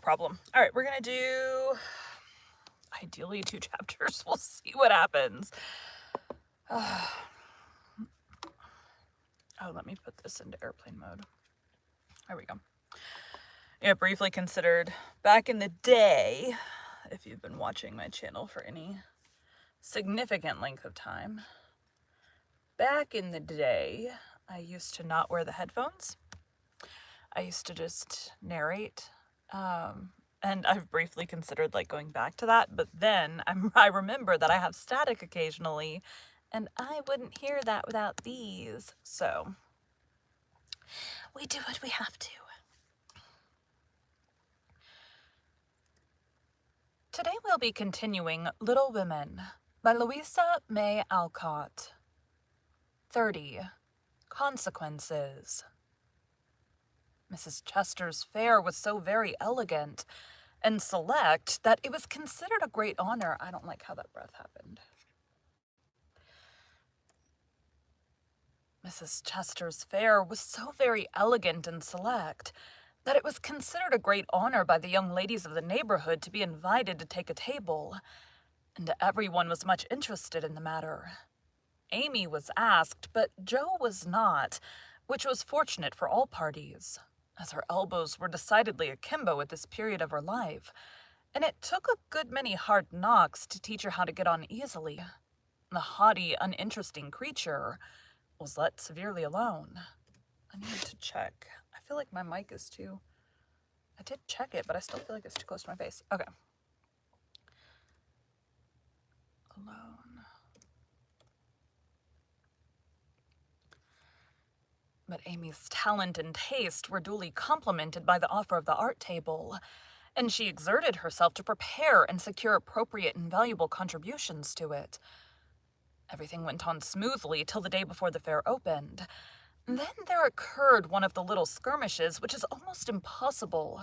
problem. All right, we're going to do ideally 2 chapters. We'll see what happens. Oh, let me put this into airplane mode. There we go. Yeah, briefly considered back in the day, if you've been watching my channel for any significant length of time, back in the day, I used to not wear the headphones. I used to just narrate. And I've briefly considered like going back to that, but then I remember that I have static occasionally, and I wouldn't hear that without these. So we do what we have to. Today we'll be continuing Little Women by Louisa May Alcott. 30. Consequences. Mrs. Chester's fare was so very elegant and select that it was considered a great honor. I don't like how that breath happened. Mrs. Chester's fare was so very elegant and select that it was considered a great honor by the young ladies of the neighborhood to be invited to take a table, and everyone was much interested in the matter. Amy was asked, but Jo was not, which was fortunate for all parties, as her elbows were decidedly akimbo at this period of her life, and it took a good many hard knocks to teach her how to get on easily. The haughty, uninteresting creature was let severely alone. I need to check. I feel like my mic is too... I did check it, but I still feel like it's too close to my face. Okay. Alone. But Amy's talent and taste were duly complimented by the offer of the art table, and she exerted herself to prepare and secure appropriate and valuable contributions to it. Everything went on smoothly till the day before the fair opened. Then there occurred one of the little skirmishes which is almost impossible.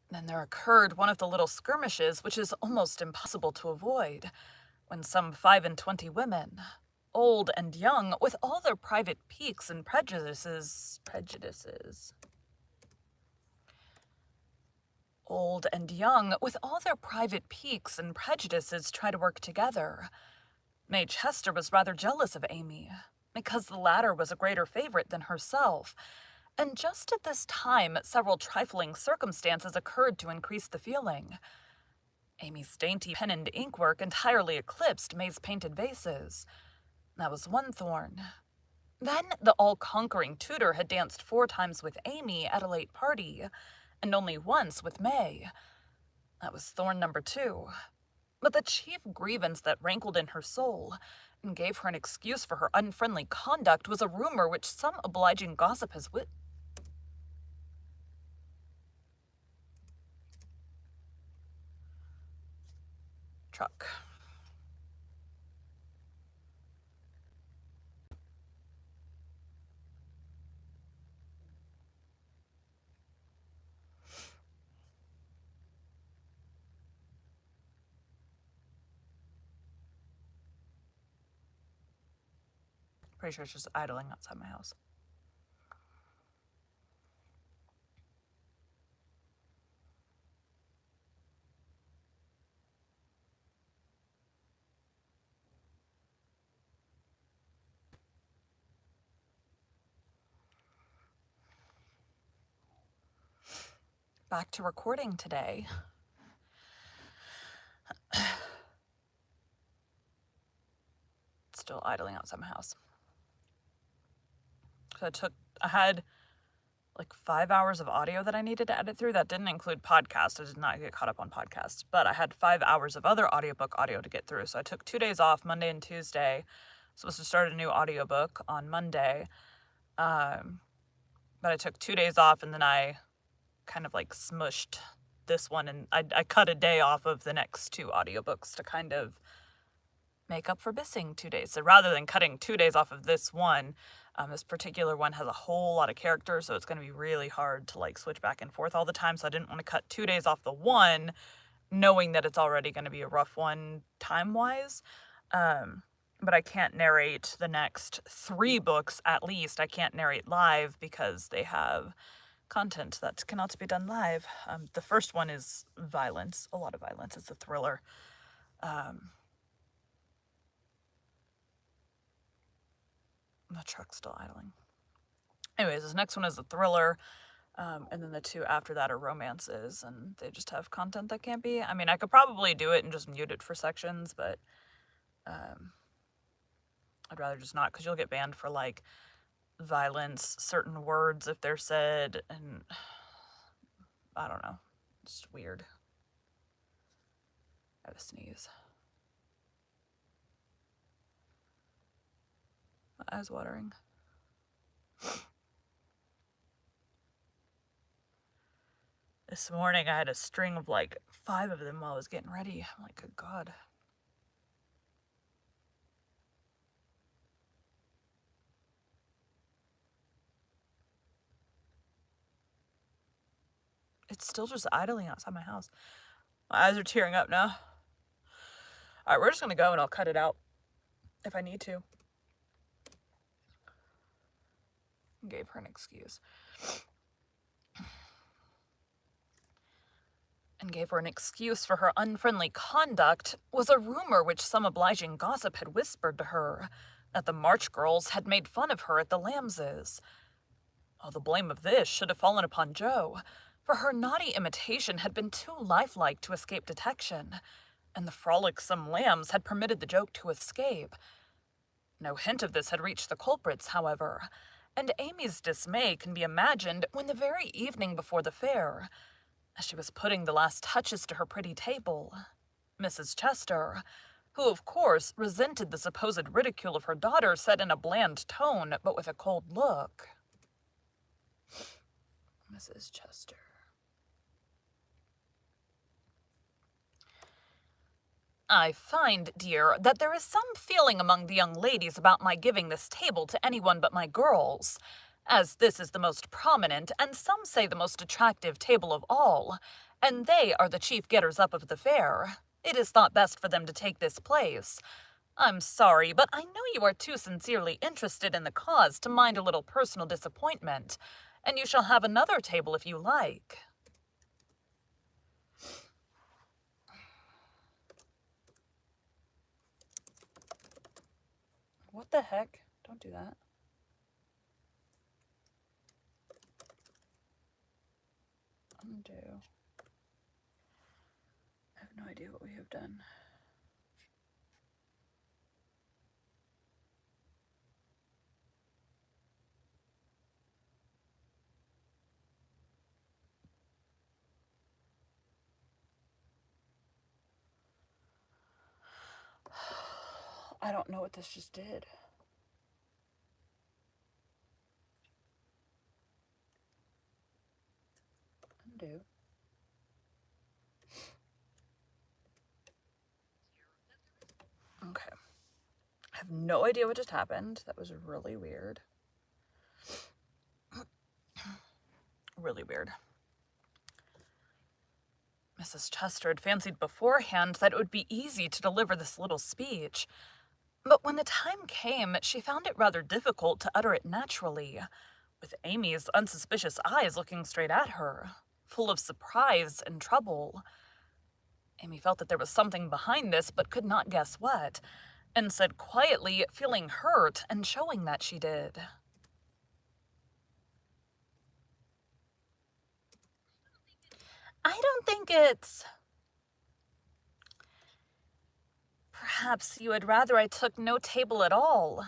Then there occurred one of the little skirmishes which is almost impossible to avoid, when some 25 women, old and young, with all their private piques and prejudices, old and young, with all their private piques and prejudices, try to work together. May Chester was rather jealous of Amy, because the latter was a greater favorite than herself, and just at this time several trifling circumstances occurred to increase the feeling. Amy's dainty pen and inkwork entirely eclipsed May's painted vases. That was one thorn. Then the all-conquering tutor had danced 4 times with Amy at a late party, and only once with May. That was thorn number 2. But the chief grievance that rankled in her soul, and gave her an excuse for her unfriendly conduct, was a rumor which some obliging gossip has truck. Pretty sure it's just idling outside my house. Back to recording today. It's still idling outside my house. So I had like 5 hours of audio that I needed to edit through. That didn't include podcasts. I did not get caught up on podcasts, but I had 5 hours of other audiobook audio to get through. So I took 2 days off, Monday and Tuesday. Supposed to start a new audiobook on Monday. But I took 2 days off, and then I kind of like smushed this one, and I cut a day off of the next 2 audiobooks to kind of make up for missing 2 days. So rather than cutting 2 days off of this one, this particular one has a whole lot of characters, so it's going to be really hard to like switch back and forth all the time. So I didn't want to cut 2 days off the one, knowing that it's already going to be a rough one time-wise. but I can't narrate the next 3 books at least. I can't narrate live because they have content that cannot be done live. The first one is violence, a lot of violence. It's a thriller. The truck's still idling. Anyways, this next one is a thriller, and then the 2 after that are romances, and they just have content that can't be. I mean, I could probably do it and just mute it for sections, but I'd rather just not, because you'll get banned for, like, violence, certain words if they're said, and I don't know. It's weird. I have a sneeze. My eyes watering. This morning I had a string of like 5 of them while I was getting ready. I'm like, good God. It's still just idling outside my house. My eyes are tearing up now. Alright, we're just gonna go and I'll cut it out if I need to. Gave her an excuse. And gave her an excuse for her unfriendly conduct was a rumor which some obliging gossip had whispered to her, that the March girls had made fun of her at the Lambses. All the blame of this should have fallen upon Jo, for her naughty imitation had been too lifelike to escape detection, and the frolicsome Lambs had permitted the joke to escape. No hint of this had reached the culprits, however, and Amy's dismay can be imagined when the very evening before the fair, as she was putting the last touches to her pretty table, Mrs. Chester, who of course resented the supposed ridicule of her daughter, said in a bland tone but with a cold look, Mrs. Chester. I find, dear, that there is some feeling among the young ladies about my giving this table to anyone but my girls, as this is the most prominent, and some say the most attractive table of all, and they are the chief getters-up of the fair. It is thought best for them to take this place. I'm sorry, but I know you are too sincerely interested in the cause to mind a little personal disappointment, and you shall have another table if you like. What the heck? Don't do that. Undo. I have no idea what we have done. I don't know what this just did. Undo. Okay. I have no idea what just happened. That was really weird. Really weird. Mrs. Chester had fancied beforehand that it would be easy to deliver this little speech, but when the time came, she found it rather difficult to utter it naturally, with Amy's unsuspicious eyes looking straight at her, full of surprise and trouble. Amy felt that there was something behind this, but could not guess what, and said quietly, feeling hurt and showing that she did, I don't think it's... Perhaps you would rather I took no table at all.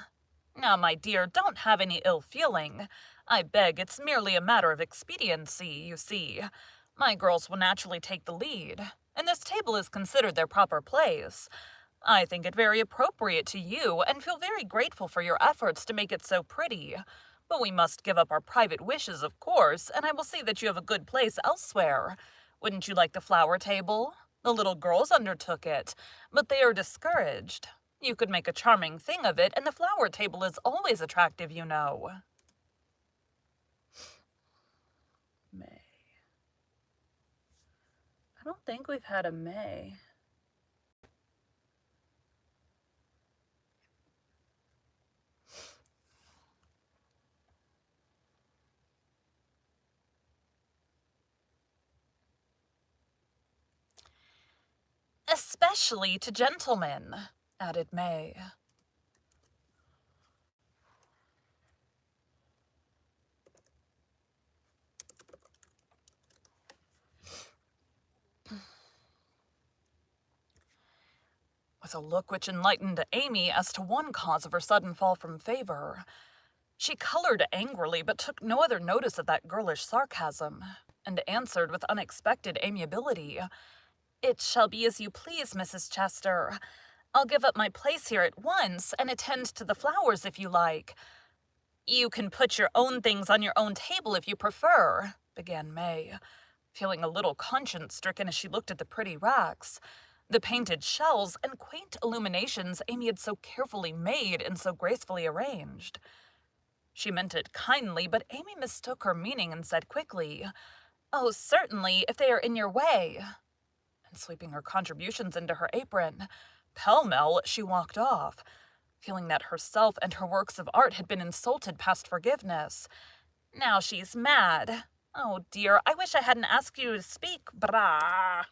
Now, my dear, don't have any ill feeling. I beg, it's merely a matter of expediency, you see. My girls will naturally take the lead, and this table is considered their proper place. I think it very appropriate to you, and feel very grateful for your efforts to make it so pretty. But we must give up our private wishes, of course, and I will see that you have a good place elsewhere. Wouldn't you like the flower table? The little girls undertook it, but they are discouraged. You could make a charming thing of it, and the flower table is always attractive, you know. May. I don't think we've had a May. Especially to gentlemen, added May. With a look which enlightened Amy as to one cause of her sudden fall from favor. She colored angrily, but took no other notice of that girlish sarcasm, and answered with unexpected amiability, "It shall be as you please, Mrs. Chester. I'll give up my place here at once, and attend to the flowers if you like. You can put your own things on your own table if you prefer," began May, feeling a little conscience-stricken as she looked at the pretty racks, the painted shelves, and quaint illuminations Amy had so carefully made and so gracefully arranged. She meant it kindly, but Amy mistook her meaning and said quickly, "Oh, certainly, if they are in your way," and sweeping her contributions into her apron, pell-mell she walked off, feeling that herself and her works of art had been insulted past forgiveness. Now she's mad. Oh dear, I wish I hadn't asked you to speak, brah.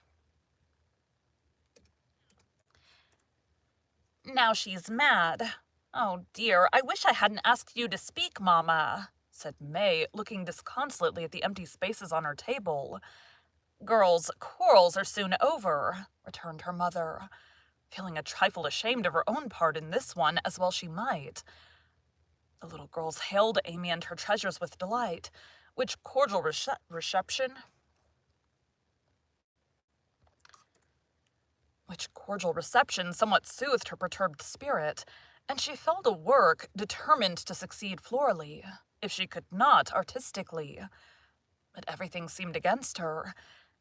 Now she's mad. Oh dear, I wish I hadn't asked you to speak, Mamma, said May, looking disconsolately at the empty spaces on her table. Girls' quarrels are soon over, returned her mother, feeling a trifle ashamed of her own part in this one as well she might. The little girls hailed Amy and her treasures with delight, which cordial reception somewhat soothed her perturbed spirit, and she fell to work, determined to succeed florally, if she could not artistically. But everything seemed against her.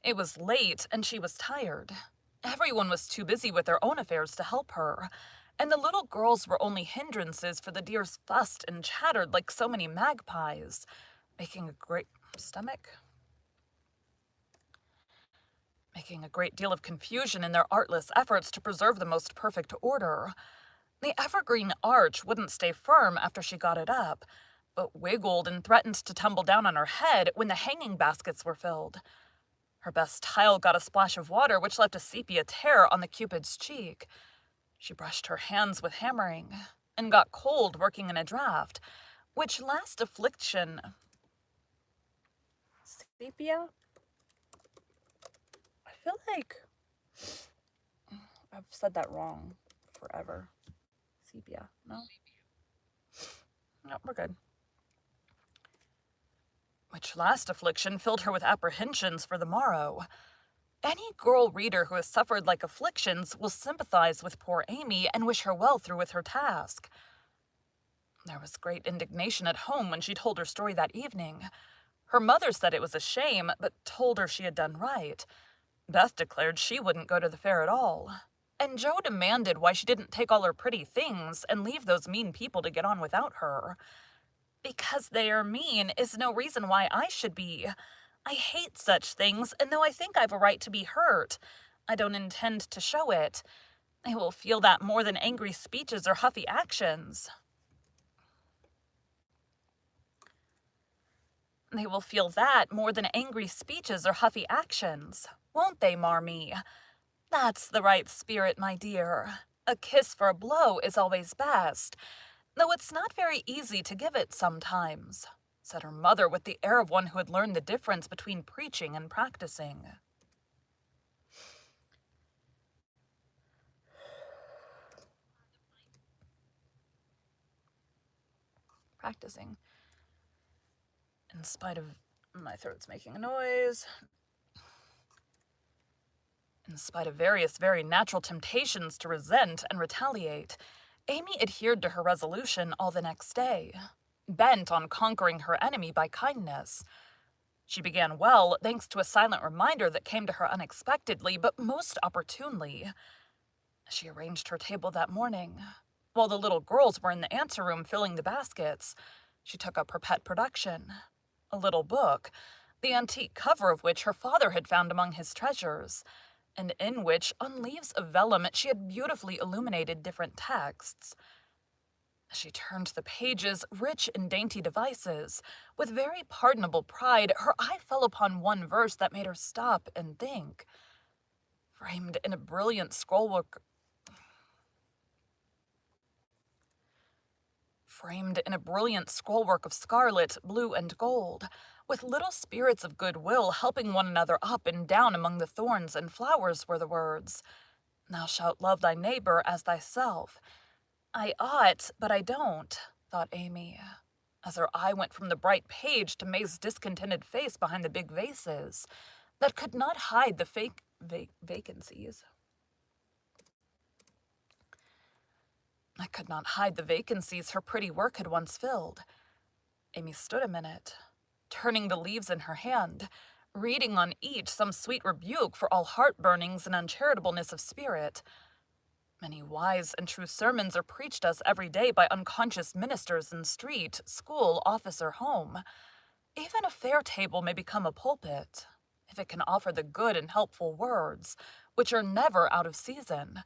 It was late, and she was tired. Everyone was too busy with their own affairs to help her, and the little girls were only hindrances, for the dears fussed and chattered like so many magpies, making a great deal of confusion in their artless efforts to preserve the most perfect order. The evergreen arch wouldn't stay firm after she got it up, but wiggled and threatened to tumble down on her head when the hanging baskets were filled. Her best tile got a splash of water which left a sepia tear on the Cupid's cheek. She brushed her hands with hammering, and got cold working in a draught, which last affliction... Sepia? I feel like I've said that wrong forever. Sepia, no? No, we're good. Which last affliction filled her with apprehensions for the morrow. Any girl reader who has suffered like afflictions will sympathize with poor Amy and wish her well through with her task. There was great indignation at home when she told her story that evening. Her mother said it was a shame, but told her she had done right. Beth declared she wouldn't go to the fair at all. And Joe demanded why she didn't take all her pretty things and leave those mean people to get on without her. Because they are mean is no reason why I should be. I hate such things, and though I think I've a right to be hurt, I don't intend to show it. They will feel that more than angry speeches or huffy actions. They will feel that more than angry speeches or huffy actions, won't they, Marmee? That's the right spirit, my dear. A kiss for a blow is always best, though it's not very easy to give it sometimes, said her mother with the air of one who had learned the difference between preaching and practicing. In spite of my throat's making a noise. In spite of various very natural temptations to resent and retaliate, Amy adhered to her resolution all the next day, bent on conquering her enemy by kindness. She began well, thanks to a silent reminder that came to her unexpectedly, but most opportunely. She arranged her table that morning. While the little girls were in the anteroom filling the baskets, she took up her pet production, a little book, the antique cover of which her father had found among his treasures, and in which, on leaves of vellum, she had beautifully illuminated different texts. As she turned the pages, rich in dainty devices, with very pardonable pride, her eye fell upon one verse that made her stop and think. framed in a brilliant scrollwork framed in a brilliant scrollwork of scarlet, blue, and gold, with little spirits of goodwill helping one another up and down among the thorns and flowers were the words. Thou shalt love thy neighbor as thyself. I ought, but I don't, thought Amy, as her eye went from the bright page to May's discontented face behind the big vases that could not hide the vacancies. I could not hide the vacancies her pretty work had once filled. Amy stood a minute, turning the leaves in her hand, reading on each some sweet rebuke for all heart-burnings and uncharitableness of spirit. Many wise and true sermons are preached us every day by unconscious ministers in street, school, office, or home. Even a fair table may become a pulpit, if it can offer the good and helpful words, which are never out of season.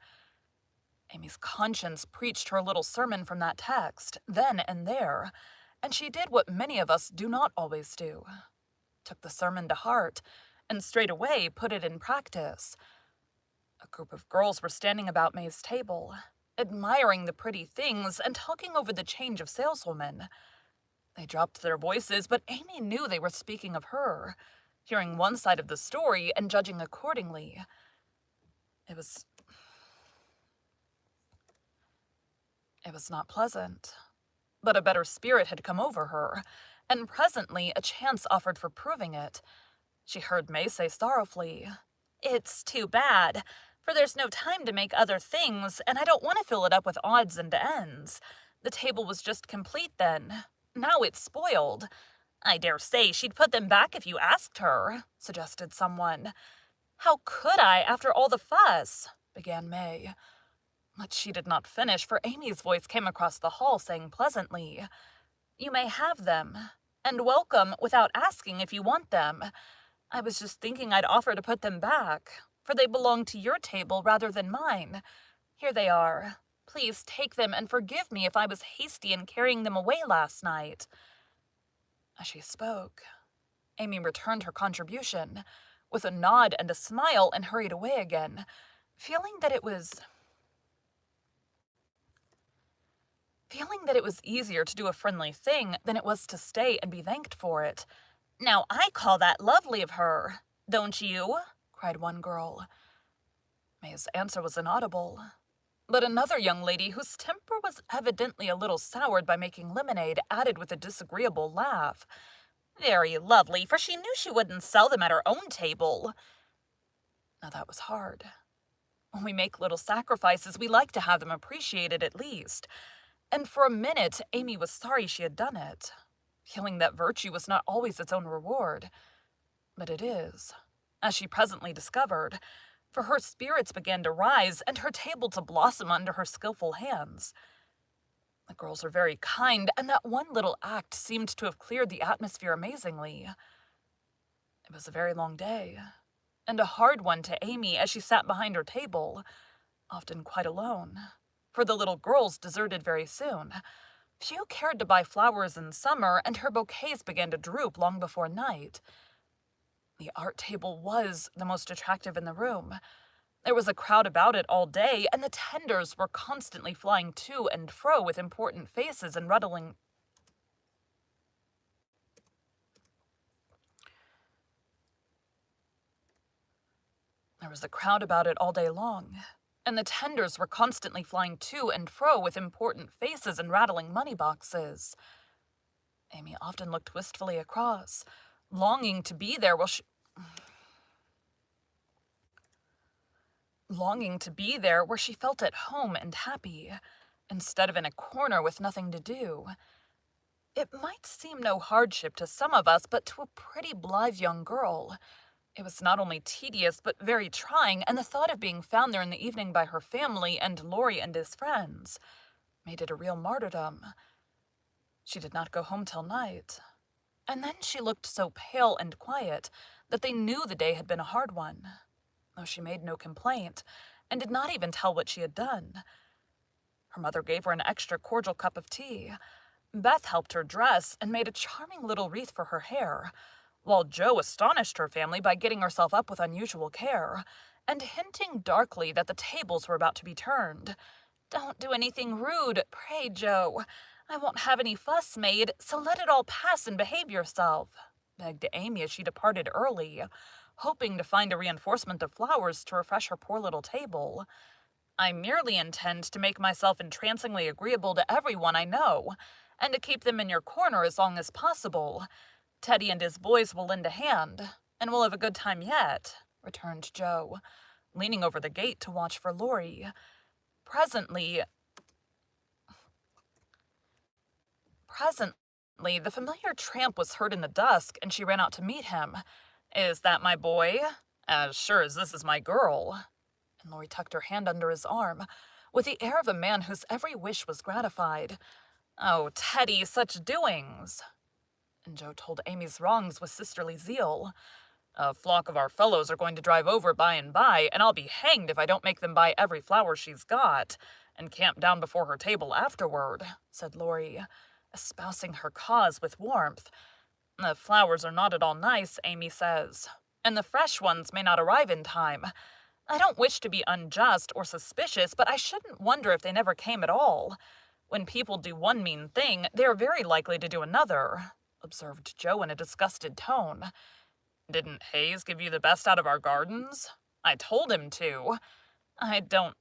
Amy's conscience preached her little sermon from that text, then and there, and she did what many of us do not always do. Took the sermon to heart, and straightway put it in practice. A group of girls were standing about May's table, admiring the pretty things and talking over the change of saleswoman. They dropped their voices, but Amy knew they were speaking of her, hearing one side of the story and judging accordingly. It was not pleasant, but a better spirit had come over her, and presently a chance offered for proving it. She heard May say sorrowfully, "It's too bad, for there's no time to make other things, and I don't want to fill it up with odds and ends. The table was just complete then. Now it's spoiled. I dare say she'd put them back if you asked her," suggested someone. "How could I, after all the fuss?" began May. But she did not finish, for Amy's voice came across the hall saying pleasantly, "You may have them, and welcome without asking if you want them. I was just thinking I'd offer to put them back, for they belong to your table rather than mine. Here they are. Please take them and forgive me if I was hasty in carrying them away last night." As she spoke, Amy returned her contribution, with a nod and a smile, and hurried away again, feeling that it was easier to do a friendly thing than it was to stay and be thanked for it. "Now I call that lovely of her, don't you?" cried one girl. May's answer was inaudible, but another young lady, whose temper was evidently a little soured by making lemonade, added with a disagreeable laugh, "Very lovely, for she knew she wouldn't sell them at her own table." Now that was hard. When we make little sacrifices, we like to have them appreciated at least. And for a minute, Amy was sorry she had done it, feeling that virtue was not always its own reward. But it is, as she presently discovered, for her spirits began to rise and her table to blossom under her skillful hands. The girls were very kind, and that one little act seemed to have cleared the atmosphere amazingly. It was a very long day, and a hard one to Amy as she sat behind her table, often quite alone, for the little girls deserted very soon. Few cared to buy flowers in summer, and her bouquets began to droop long before night. The art table was the most attractive in the room. There was a crowd about it all day, and the tenders were constantly flying to and fro with important faces and rattling There was a crowd about it all day long, and the tenders were constantly flying to and fro with important faces and rattling money boxes. Amy often looked wistfully across, longing to be there where she felt at home and happy, instead of in a corner with nothing to do. It might seem no hardship to some of us, but to a pretty blithe young girl, it was not only tedious, but very trying, and the thought of being found there in the evening by her family and Laurie and his friends made it a real martyrdom. She did not go home till night, and then she looked so pale and quiet that they knew the day had been a hard one, though she made no complaint, and did not even tell what she had done. Her mother gave her an extra cordial cup of tea. Beth helped her dress and made a charming little wreath for her hair, while Jo astonished her family by getting herself up with unusual care, and hinting darkly that the tables were about to be turned. "Don't do anything rude, pray, Joe. I won't have any fuss made, so let it all pass and behave yourself," begged Amy as she departed early, hoping to find a reinforcement of flowers to refresh her poor little table. "I merely intend to make myself entrancingly agreeable to everyone I know, and to keep them in your corner as long as possible. Teddy and his boys will lend a hand, and we'll have a good time yet," returned Joe, leaning over the gate to watch for Laurie. Presently, the familiar tramp was heard in the dusk, and she ran out to meet him. "Is that my boy?" "As sure as this is my girl." And Laurie tucked her hand under his arm, with the air of a man whose every wish was gratified. "Oh, Teddy, such doings!" And Joe told Amy's wrongs with sisterly zeal. "A flock of our fellows are going to drive over by and by, and I'll be hanged if I don't make them buy every flower she's got, and camp down before her table afterward," said Laurie, espousing her cause with warmth. "The flowers are not at all nice, Amy says, and the fresh ones may not arrive in time. I don't wish to be unjust or suspicious, but I shouldn't wonder if they never came at all. When people do one mean thing, they are very likely to do another," observed Joe in a disgusted tone. "Didn't Hayes give you the best out of our gardens? I told him to. I don't...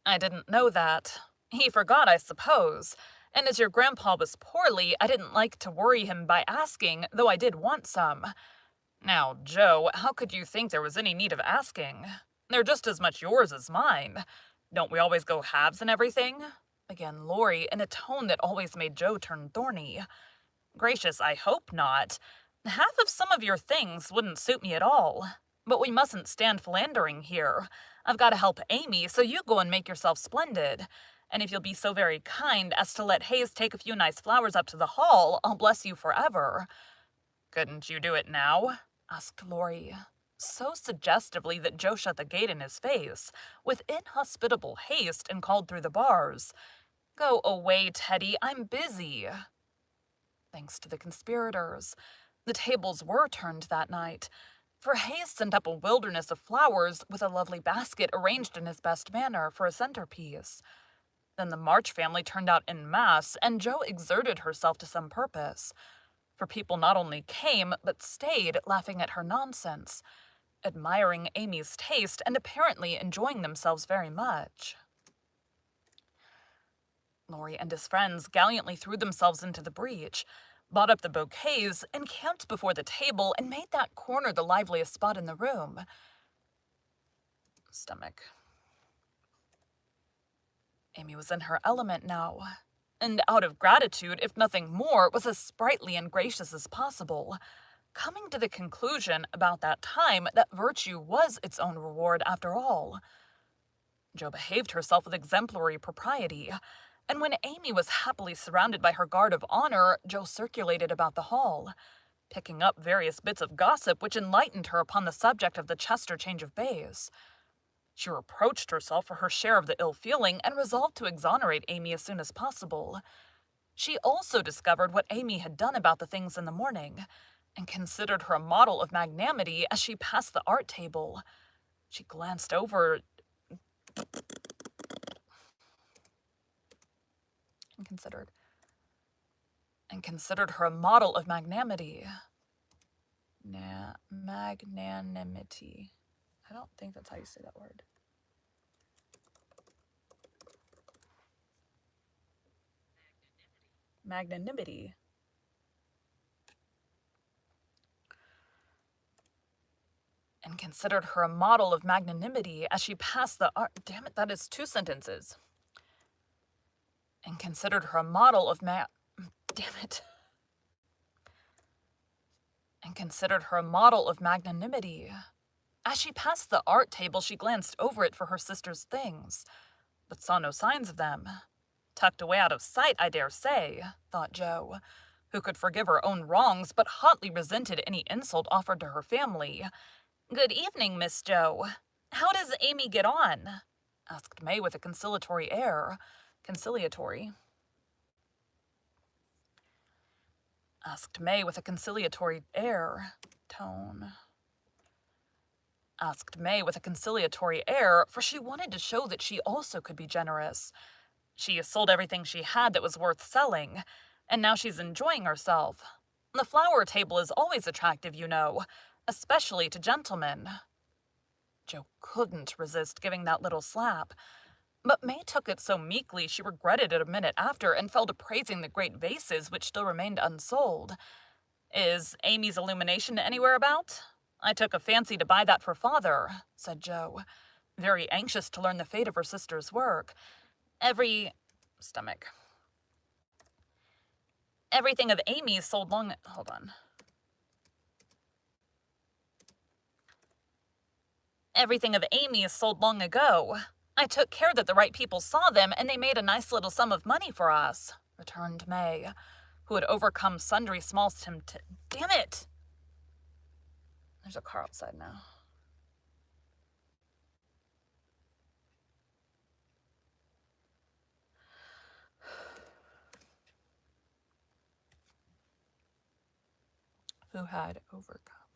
I didn't know that. He forgot, I suppose. And as your grandpa was poorly, I didn't like to worry him by asking, though I did want some." "Now, Joe, how could you think there was any need of asking? They're just as much yours as mine. Don't we always go halves and everything?" began Laurie in a tone that always made Joe turn thorny. "Gracious, I hope not. Half of some of your things wouldn't suit me at all. But we mustn't stand philandering here. I've got to help Amy, so you go and make yourself splendid. And if you'll be so very kind as to let Hayes take a few nice flowers up to the hall, I'll bless you forever." "Couldn't you do it now?" asked Laurie, so suggestively that Joe shut the gate in his face, with inhospitable haste, and called through the bars, "Go away, Teddy, I'm busy." Thanks to the conspirators, the tables were turned that night, for Hayes sent up a wilderness of flowers with a lovely basket arranged in his best manner for a centerpiece. Then the March family turned out en masse, and Joe exerted herself to some purpose, for people not only came, but stayed, laughing at her nonsense, admiring Amy's taste, and apparently enjoying themselves very much. Laurie and his friends gallantly threw themselves into the breach, bought up the bouquets, and camped before the table, and made that corner the liveliest spot in the room. Stomach. Amy was in her element now, and out of gratitude, if nothing more, was as sprightly and gracious as possible, coming to the conclusion about that time that virtue was its own reward after all. Jo behaved herself with exemplary propriety, and when Amy was happily surrounded by her guard of honor, Jo circulated about the hall, picking up various bits of gossip which enlightened her upon the subject of the Chester change of bays. She reproached herself for her share of the ill feeling and resolved to exonerate Amy as soon as possible. She also discovered what Amy had done about the things in the morning, and considered her a model of magnanimity as she passed the art table. She glanced over and considered her a model of magnanimity. Magnanimity. I don't think that's how you say that word. Magnanimity. And considered her a model of magnanimity as she passed the art. Damn it, that is 2 sentences. And considered her a model of damn it. And considered her a model of magnanimity. As she passed the art table, she glanced over it for her sister's things, but saw no signs of them. Tucked away out of sight, I dare say, thought Jo, who could forgive her own wrongs, but hotly resented any insult offered to her family. "Good evening, Miss Jo. How does Amy get on?" asked May with a conciliatory air. Asked May with a conciliatory air. tone?" asked May with a conciliatory air, for she wanted to show that she also could be generous. She sold everything she had that was worth selling, and now she's enjoying herself. The flower table is always attractive, you know, especially to gentlemen. Joe couldn't resist giving that little slap, but May took it so meekly she regretted it a minute after and fell to praising the great vases which still remained unsold. "Is Amy's illumination anywhere about? I took a fancy to buy that for father," said Joe, very anxious to learn the fate of her sister's work. Everything of Amy's sold long... Hold on. Everything of Amy's sold long ago. I took care that the right people saw them, and they made a nice little sum of money for us," returned May, who had overcome sundry small Damn it! There's a car outside now. Who had overcome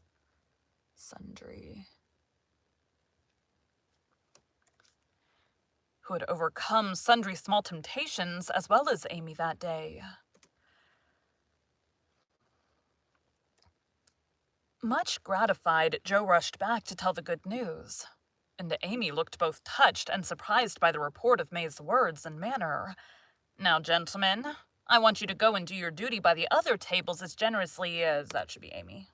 sundry... Who had overcome sundry small temptations as well as Amy that day. Much gratified, Joe rushed back to tell the good news, and Amy looked both touched and surprised by the report of May's words and manner. "Now, gentlemen, I want you to go and do your duty by the other tables as generously as..." That should be Amy.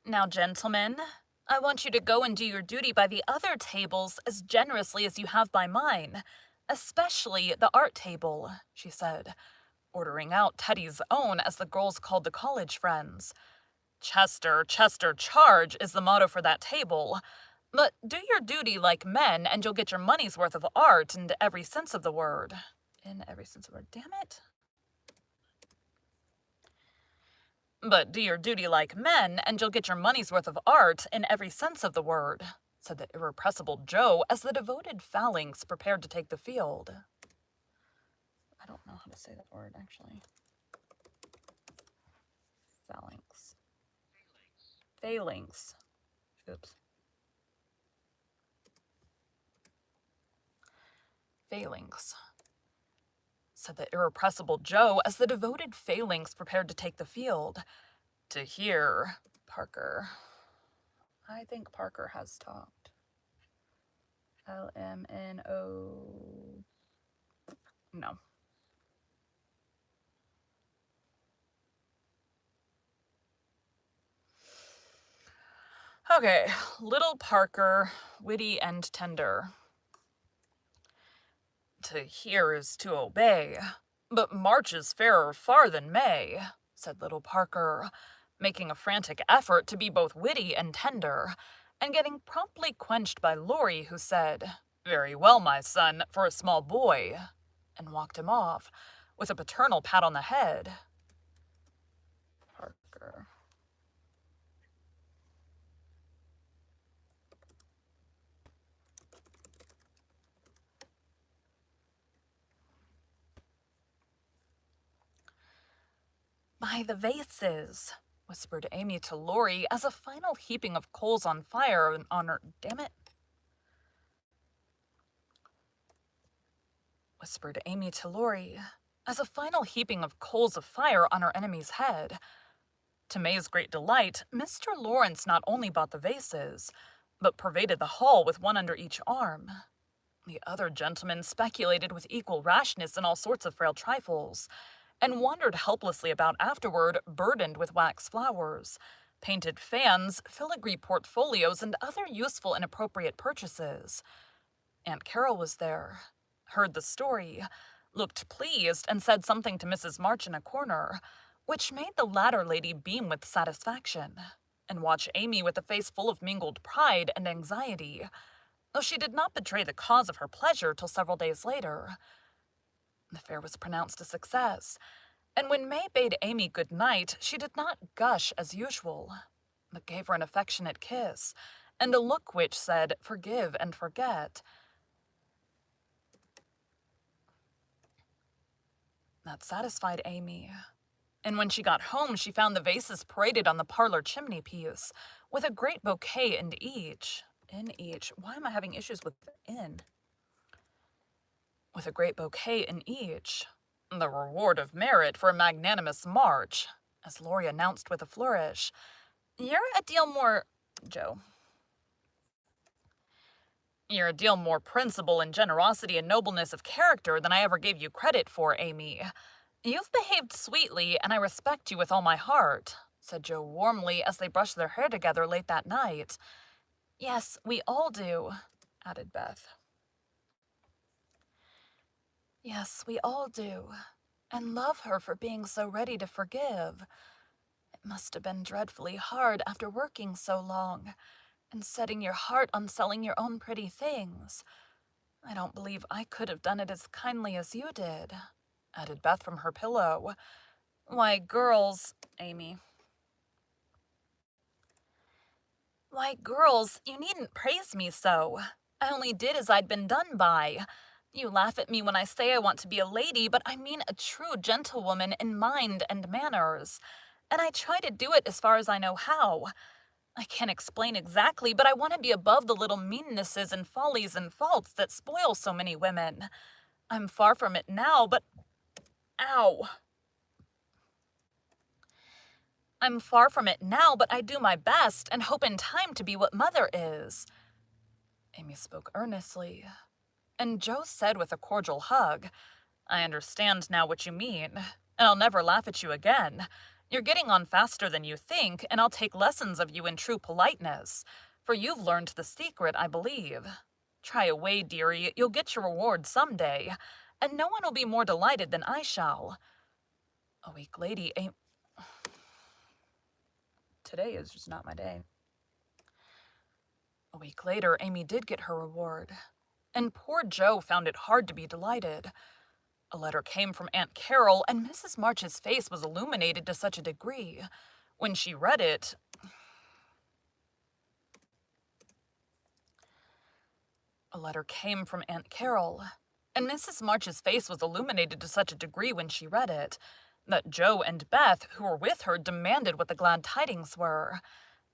"Now, gentlemen, I want you to go and do your duty by the other tables as generously as you have by mine, especially the art table," she said, ordering out Teddy's own, as the girls called the college friends. "Chester, Chester, charge" is the motto for that table. But do your duty like men, and you'll get your money's worth of art in every sense of the word. In every sense of the word. Damn it. "But do your duty like men, and you'll get your money's worth of art in every sense of the word," said the irrepressible Joe as the devoted phalanx prepared to take the field. I don't know how to say that word, actually. Phalanx. Phalanx. Oops. Phalanx, said the irrepressible Joe as the devoted phalanx prepared to take the field. To hear Parker. I think Parker has talked. LMNO. No. Okay, little Parker, witty and tender. To hear is to obey, but March is fairer far than May, said little Parker, making a frantic effort to be both witty and tender, and getting promptly quenched by Laurie, who said, "Very well, my son, for a small boy," and walked him off, with a paternal pat on the head. Parker. "By the vases," whispered Amy to Laurie as a final heaping of coals on fire on her... Damn it. Whispered Amy to Laurie as a final heaping of coals of fire on her enemy's head. To May's great delight, Mr. Lawrence not only bought the vases, but pervaded the hall with one under each arm. The other gentlemen speculated with equal rashness in all sorts of frail trifles, and wandered helplessly about afterward, burdened with wax flowers, painted fans, filigree portfolios, and other useful and appropriate purchases. Aunt Carol was there, heard the story, looked pleased, and said something to Mrs. March in a corner, which made the latter lady beam with satisfaction, and watch Amy with a face full of mingled pride and anxiety, though she did not betray the cause of her pleasure till several days later. The fair was pronounced a success, and when May bade Amy good night, she did not gush as usual, but gave her an affectionate kiss, and a look which said, "Forgive and forget." That satisfied Amy. And when she got home, she found the vases paraded on the parlor chimney-piece, with a great bouquet in each. In each. Why am I having issues with in? With a great bouquet in each. The reward of merit for a magnanimous march, as Laurie announced with a flourish. You're a deal more... Joe. You're a deal more principle in generosity and nobleness of character than I ever gave you credit for, Amy. You've behaved sweetly, and I respect you with all my heart, said Joe warmly as they brushed their hair together late that night. Yes, we all do, added Beth. Yes, we all do, and love her for being so ready to forgive. It must have been dreadfully hard after working so long, and setting your heart on selling your own pretty things. I don't believe I could have done it as kindly as you did, added Beth from her pillow. Why, girls, Amy. Why, girls, you needn't praise me so. I only did as I'd been done by. You laugh at me when I say I want to be a lady, but I mean a true gentlewoman in mind and manners. And I try to do it as far as I know how. I can't explain exactly, but I want to be above the little meannesses and follies and faults that spoil so many women. I'm far from it now, but... Ow. I'm far from it now, but I do my best and hope in time to be what Mother is. Amy spoke earnestly, and Joe said with a cordial hug, I understand now what you mean, and I'll never laugh at you again. You're getting on faster than you think, and I'll take lessons of you in true politeness, for you've learned the secret, I believe. Try away, dearie, you'll get your reward someday, and no one will be more delighted than I shall. A week later, Today is just not my day. A week later, Amy did get her reward, and poor Joe found it hard to be delighted. A letter came from Aunt Carol, and Mrs. March's face was illuminated to such a degree. When she read it... A letter came from Aunt Carol, and Mrs. March's face was illuminated to such a degree when she read it, that Joe and Beth, who were with her, demanded what the glad tidings were.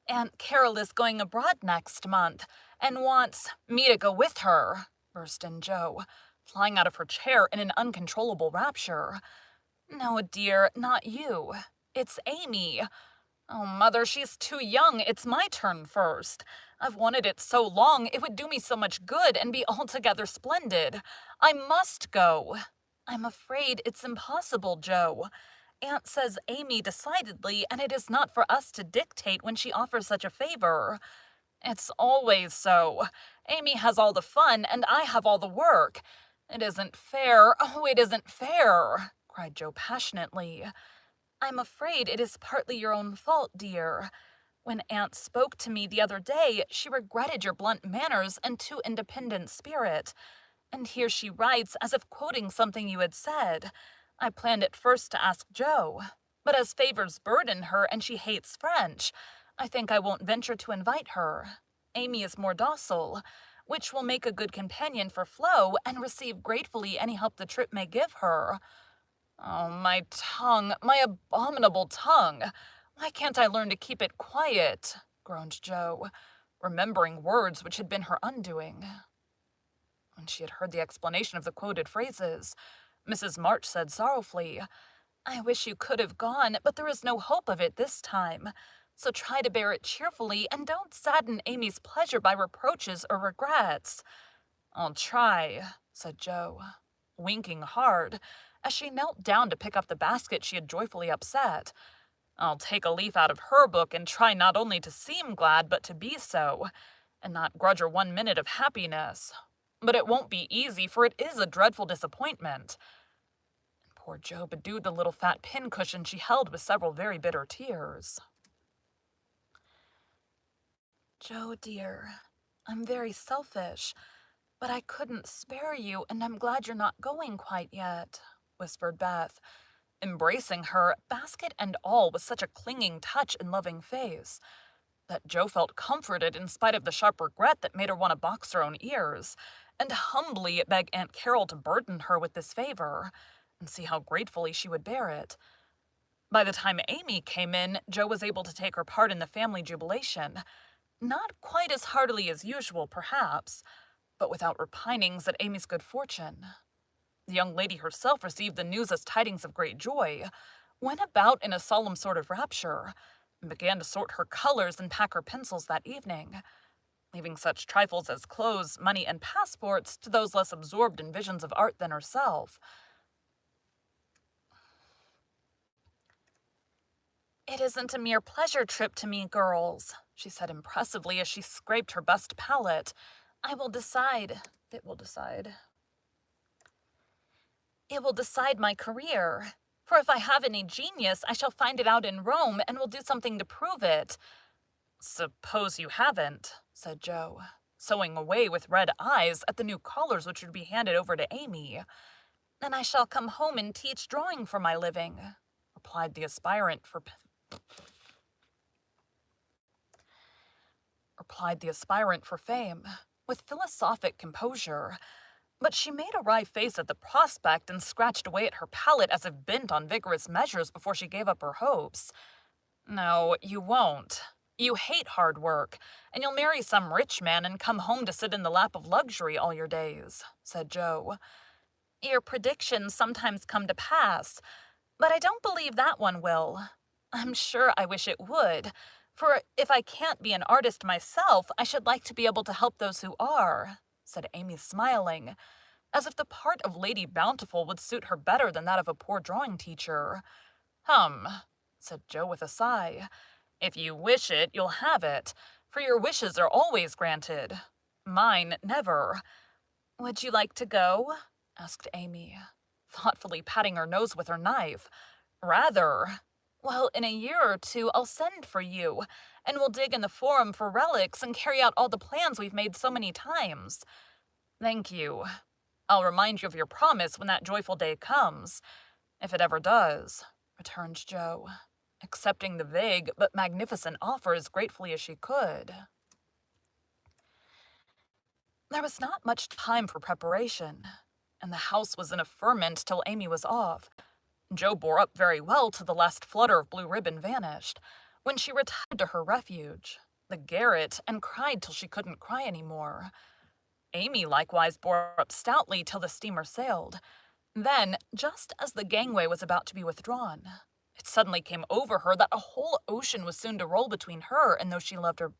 Aunt Carol is going abroad next month, and wants me to go with her, burst in Joe, flying out of her chair in an uncontrollable rapture. No, dear, not you. It's Amy. Oh, Mother, she's too young. It's my turn first. I've wanted it so long, it would do me so much good and be altogether splendid. I must go. I'm afraid it's impossible, Joe. Aunt says Amy decidedly, and it is not for us to dictate when she offers such a favor. It's always so. Amy has all the fun, and I have all the work. It isn't fair. Oh, it isn't fair, cried Joe passionately. I'm afraid it is partly your own fault, dear. When Aunt spoke to me the other day, she regretted your blunt manners and too independent spirit. And here she writes as if quoting something you had said. I planned at first to ask Joe, but as favors burden her and she hates French, I think I won't venture to invite her. Amy is more docile, which will make a good companion for Flo and receive gratefully any help the trip may give her. Oh, my tongue, my abominable tongue. Why can't I learn to keep it quiet? Groaned Joe, remembering words which had been her undoing. When she had heard the explanation of the quoted phrases, Mrs. March said sorrowfully, I wish you could have gone, but there is no hope of it this time. So try to bear it cheerfully, and don't sadden Amy's pleasure by reproaches or regrets. I'll try, said Joe, winking hard, as she knelt down to pick up the basket she had joyfully upset. I'll take a leaf out of her book and try not only to seem glad, but to be so, and not grudge her 1 minute of happiness. But it won't be easy, for it is a dreadful disappointment. And poor Joe bedewed the little fat pincushion she held with several very bitter tears. Joe, dear, I'm very selfish, but I couldn't spare you, and I'm glad you're not going quite yet, whispered Beth, embracing her, basket and all, with such a clinging touch and loving face, that Joe felt comforted in spite of the sharp regret that made her want to box her own ears, and humbly beg Aunt Carol to burden her with this favor, and see how gratefully she would bear it. By the time Amy came in, Jo was able to take her part in the family jubilation. Not quite as heartily as usual, perhaps, but without repinings at Amy's good fortune. The young lady herself received the news as tidings of great joy, went about in a solemn sort of rapture, and began to sort her colors and pack her pencils that evening, leaving such trifles as clothes, money, and passports to those less absorbed in visions of art than herself. "It isn't a mere pleasure trip to me, girls," she said impressively as she scraped her bust palette. "I will decide. It will decide. It will decide my career. For if I have any genius, I shall find it out in Rome and will do something to prove it." "Suppose you haven't," said Jo, sewing away with red eyes at the new collars which would be handed over to Amy. "Then I shall come home and teach drawing for my living," replied the aspirant for fame, with philosophic composure. But she made a wry face at the prospect and scratched away at her palette as if bent on vigorous measures before she gave up her hopes. "No, you won't. You hate hard work, and you'll marry some rich man and come home to sit in the lap of luxury all your days," said Jo. "Your predictions sometimes come to pass, but I don't believe that one will. I'm sure I wish it would, for if I can't be an artist myself, I should like to be able to help those who are," said Amy, smiling, as if the part of Lady Bountiful would suit her better than that of a poor drawing teacher. Said Jo with a sigh. "If you wish it, you'll have it, for your wishes are always granted. Mine never." "Would you like to go?" asked Amy, thoughtfully patting her nose with her knife. "Rather." "Well, in a year or two I'll send for you, and we'll dig in the Forum for relics and carry out all the plans we've made so many times." "Thank you. I'll remind you of your promise when that joyful day comes, if it ever does," returned Jo, accepting the vague but magnificent offer as gratefully as she could. There was not much time for preparation, and the house was in a ferment till Amy was off. Jo bore up very well till the last flutter of blue ribbon vanished, when she retired to her refuge, the garret, and cried till she couldn't cry any more. Amy likewise bore up stoutly till the steamer sailed. Then, just as the gangway was about to be withdrawn, it suddenly came over her that a whole ocean was soon to roll between her and those she loved her.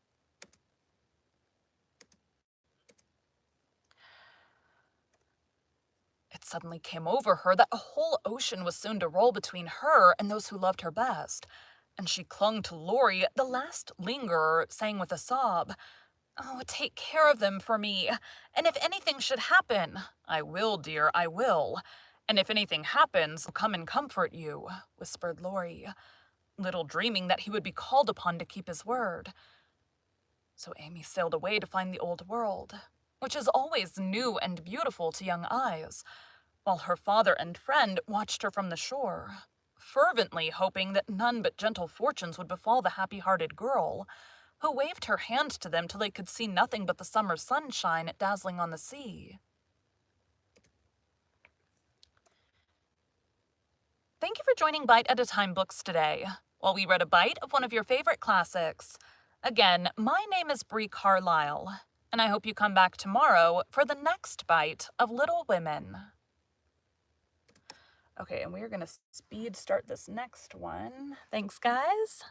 It suddenly came over her that a whole ocean was soon to roll between her and those who loved her best, and she clung to Laurie, the last lingerer, saying with a sob, "Oh, take care of them for me, and if anything should happen—" "I will, dear, I will. And if anything happens, I'll come and comfort you," whispered Laurie, little dreaming that he would be called upon to keep his word. So Amy sailed away to find the old world, which is always new and beautiful to young eyes, while her father and friend watched her from the shore, fervently hoping that none but gentle fortunes would befall the happy-hearted girl, who waved her hand to them till they could see nothing but the summer sunshine dazzling on the sea. Thank you for joining Bite at a Time Books today, while we read a bite of one of your favorite classics. Again, my name is Bree Carlile, and I hope you come back tomorrow for the next bite of Little Women. Okay, and we're going to speed start this next one. Thanks, guys.